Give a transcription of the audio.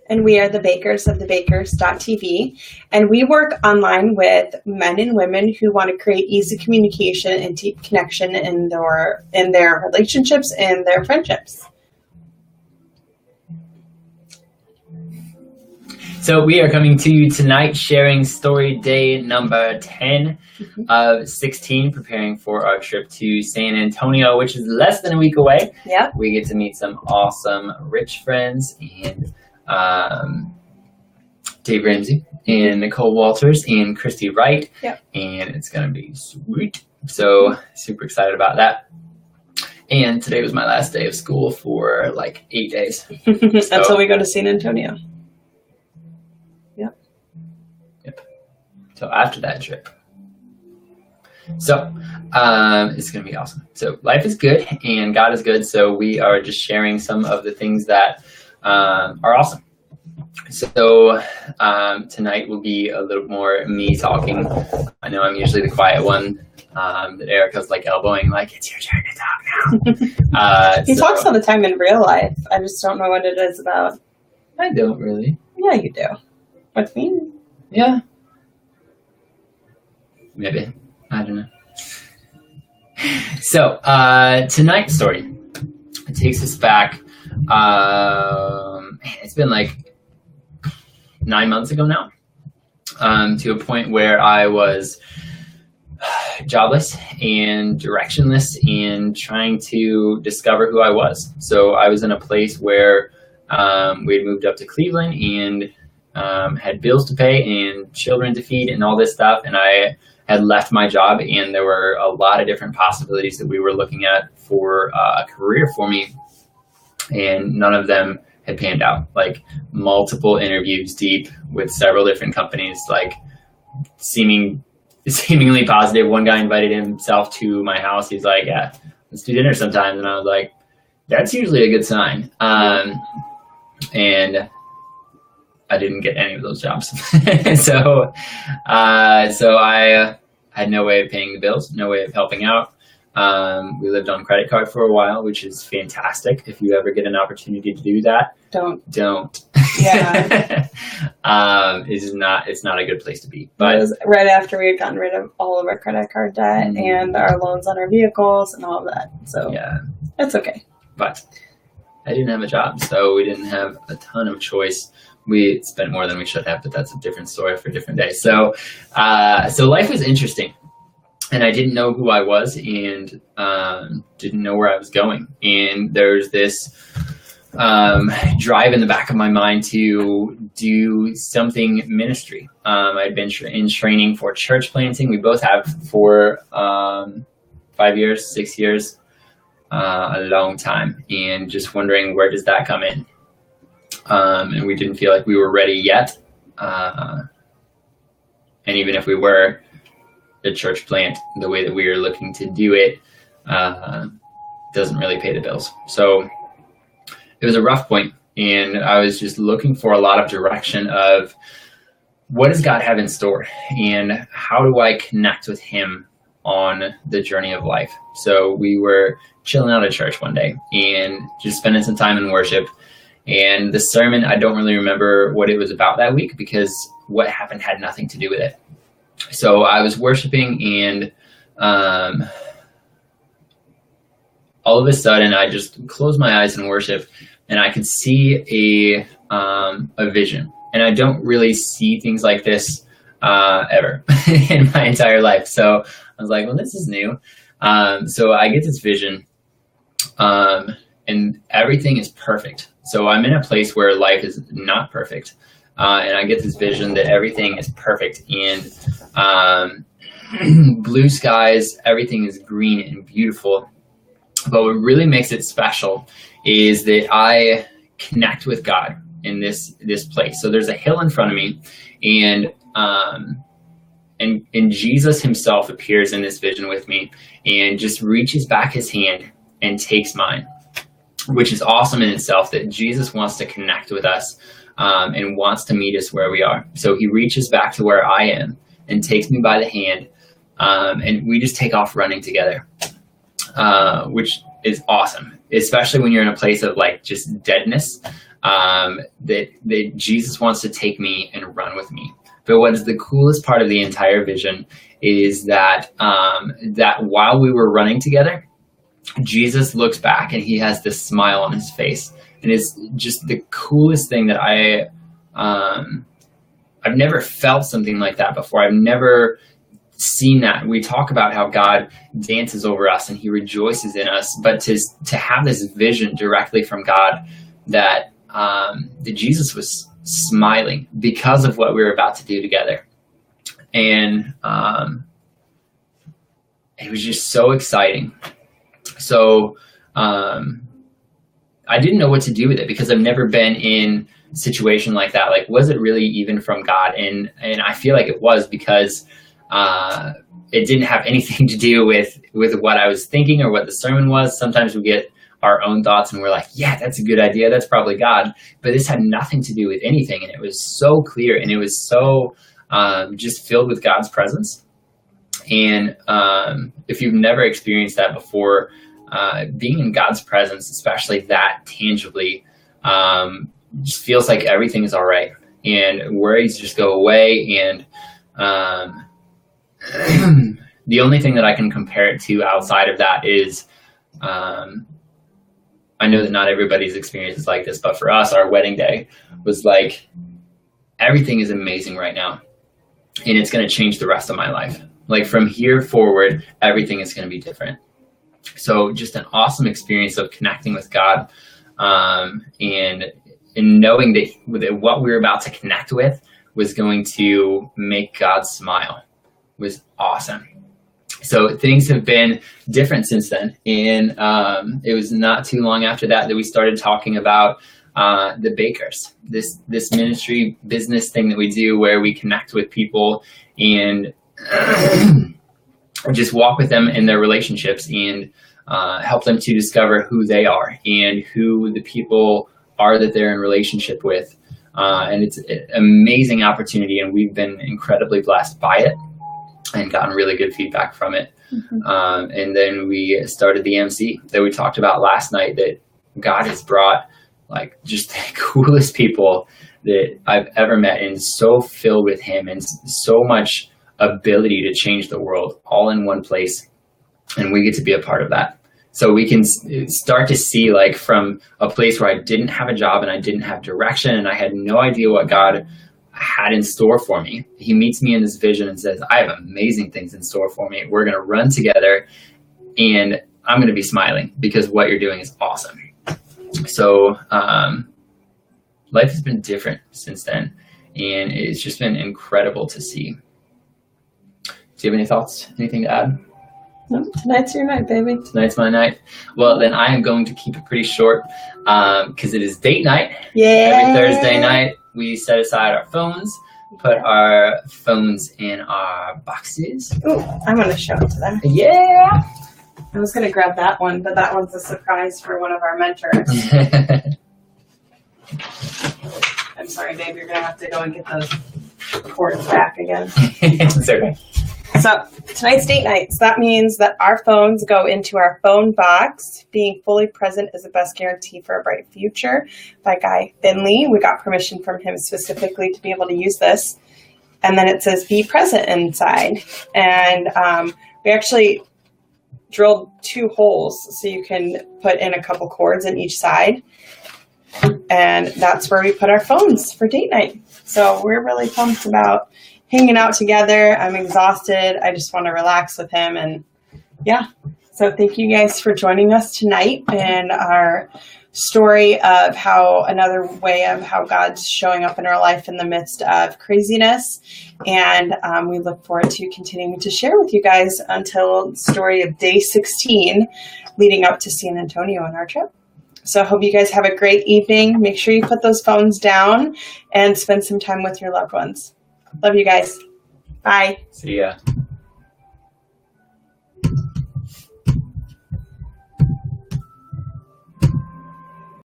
and we are the bakers of thebakers.tv. And we work online with men and women who want to create easy communication and deep connection in their relationships and their friendships. So we are coming to you tonight, sharing story day number 10 of 16, preparing for our trip to San Antonio, which is less than a week away. Yep. We get to meet some awesome rich friends, and Dave Ramsey and Nicole Walters and Christy Wright. Yep. And it's going to be sweet. So super excited about that. And today was my last day of school for like 8 days. Until we go to San Antonio. So after that trip. So it's going to be awesome. So life is good and God is good. So we are just sharing some of the things that are awesome. So tonight will be a little more me talking. I know I'm usually the quiet one that Erica's like elbowing, like, it's your turn to talk now. He talks all the time in real life. I just don't know what it is about. I don't really. Yeah, you do. What do you mean? Yeah. Maybe. I don't know. So, tonight's story, it takes us back, it's been like 9 months ago now, to a point where I was jobless and directionless and trying to discover who I was. So I was in a place where we had moved up to Cleveland and had bills to pay and children to feed and all this stuff, and I had left my job, and there were a lot of different possibilities that we were looking at for a career for me, and none of them had panned out. Like multiple interviews deep with several different companies, like seemingly positive. One guy invited himself to my house. He's like, yeah, let's do dinner sometime. And I was like, that's usually a good sign. And I didn't get any of those jobs. So I had no way of paying the bills, no way of helping out. We lived on credit card for a while, which is fantastic. If you ever get an opportunity to do that, don't. Yeah. It's not a good place to be. But it was right after we had gotten rid of all of our credit card debt and our loans on our vehicles and all of that. So yeah, that's okay. But I didn't have a job, so we didn't have a ton of choice. We spent more than we should have, but that's a different story for a different day. So life was interesting, and I didn't know who I was, and didn't know where I was going. And there's this drive in the back of my mind to do something ministry. I'd been in training for church planting. We both have for 5 years, 6 years, a long time, and just wondering, where does that come in? And we didn't feel like we were ready yet. And even if we were, the church plant, the way that we are looking to do it, doesn't really pay the bills. So it was a rough point, and I was just looking for a lot of direction of what does God have in store, and how do I connect with him on the journey of life. So we were chilling out at church one day and just spending some time in worship. And the sermon, I don't really remember what it was about that week, because what happened had nothing to do with it. So I was worshiping, and all of a sudden I just closed my eyes in worship, and I could see a vision. And I don't really see things like this ever in my entire life. So I was like, well, this is new. So I get this vision, and everything is perfect. So I'm in a place where life is not perfect. And I get this vision that everything is perfect, and blue skies, everything is green and beautiful. But what really makes it special is that I connect with God in this place. So there's a hill in front of me, and Jesus himself appears in this vision with me and just reaches back his hand and takes mine, which is awesome in itself, that Jesus wants to connect with us and wants to meet us where we are. So he reaches back to where I am and takes me by the hand, and we just take off running together, which is awesome, especially when you're in a place of like just deadness. that Jesus wants to take me and run with me. But what is the coolest part of the entire vision is that that while we were running together, Jesus looks back and he has this smile on his face, and it's just the coolest thing that I've never felt something like that before. I've never seen that. We talk about how God dances over us and he rejoices in us, but to have this vision directly from God that Jesus was smiling because of what we were about to do together. And it was just so exciting. So I didn't know what to do with it because I've never been in a situation like that. Like, was it really even from God? And I feel like it was, because it didn't have anything to do with what I was thinking or what the sermon was. Sometimes we get our own thoughts and we're like, yeah, that's a good idea, that's probably God. But this had nothing to do with anything, and it was so clear, and it was so just filled with God's presence. And if you've never experienced that before, being in God's presence, especially that tangibly, just feels like everything is all right, and worries just go away. And the only thing that I can compare it to outside of that is, I know that not everybody's experience is like this, but for us, our wedding day was like, everything is amazing right now, and it's going to change the rest of my life. Like, from here forward, everything is going to be different. So just an awesome experience of connecting with God, and knowing that what we were about to connect with was going to make God smile was awesome. So things have been different since then. And it was not too long after that we started talking about the Bakers, this ministry business thing that we do where we connect with people and just walk with them in their relationships and help them to discover who they are and who the people are that they're in relationship with. And it's an amazing opportunity, and we've been incredibly blessed by it and gotten really good feedback from it. Mm-hmm. And then we started the MC that we talked about last night, that God has brought like just the coolest people that I've ever met, and so filled with him and so much ability to change the world all in one place. And we get to be a part of that. So we can start to see, like, from a place where I didn't have a job and I didn't have direction and I had no idea what God had in store for me. He meets me in this vision and says, I have amazing things in store for me. We're going to run together and I'm going to be smiling because what you're doing is awesome. So life has been different since then, and it's just been incredible to see. Do you have any thoughts? Anything to add? No, tonight's your night, baby. Tonight's my night. Well, then I am going to keep it pretty short because it is date night. Yeah. Every Thursday night, we set aside our phones, put our phones in our boxes. Oh, I'm going to show it to them. Yeah. I was going to grab that one, but that one's a surprise for one of our mentors. I'm sorry, babe. You're going to have to go and get those cords back again. It's okay. So tonight's date night. So that means that our phones go into our phone box. Being fully present is the best guarantee for a bright future, by Guy Finley. We got permission from him specifically to be able to use this. And then it says be present inside. And we actually drilled 2 holes so you can put in a couple cords in each side. And that's where we put our phones for date night. So we're really pumped about hanging out together. I'm exhausted. I just want to relax with him. And yeah, so thank you guys for joining us tonight and our story of another way of how God's showing up in our life in the midst of craziness. And we look forward to continuing to share with you guys until the story of day 16 leading up to San Antonio on our trip. So I hope you guys have a great evening. Make sure you put those phones down and spend some time with your loved ones. Love you guys. Bye. See ya.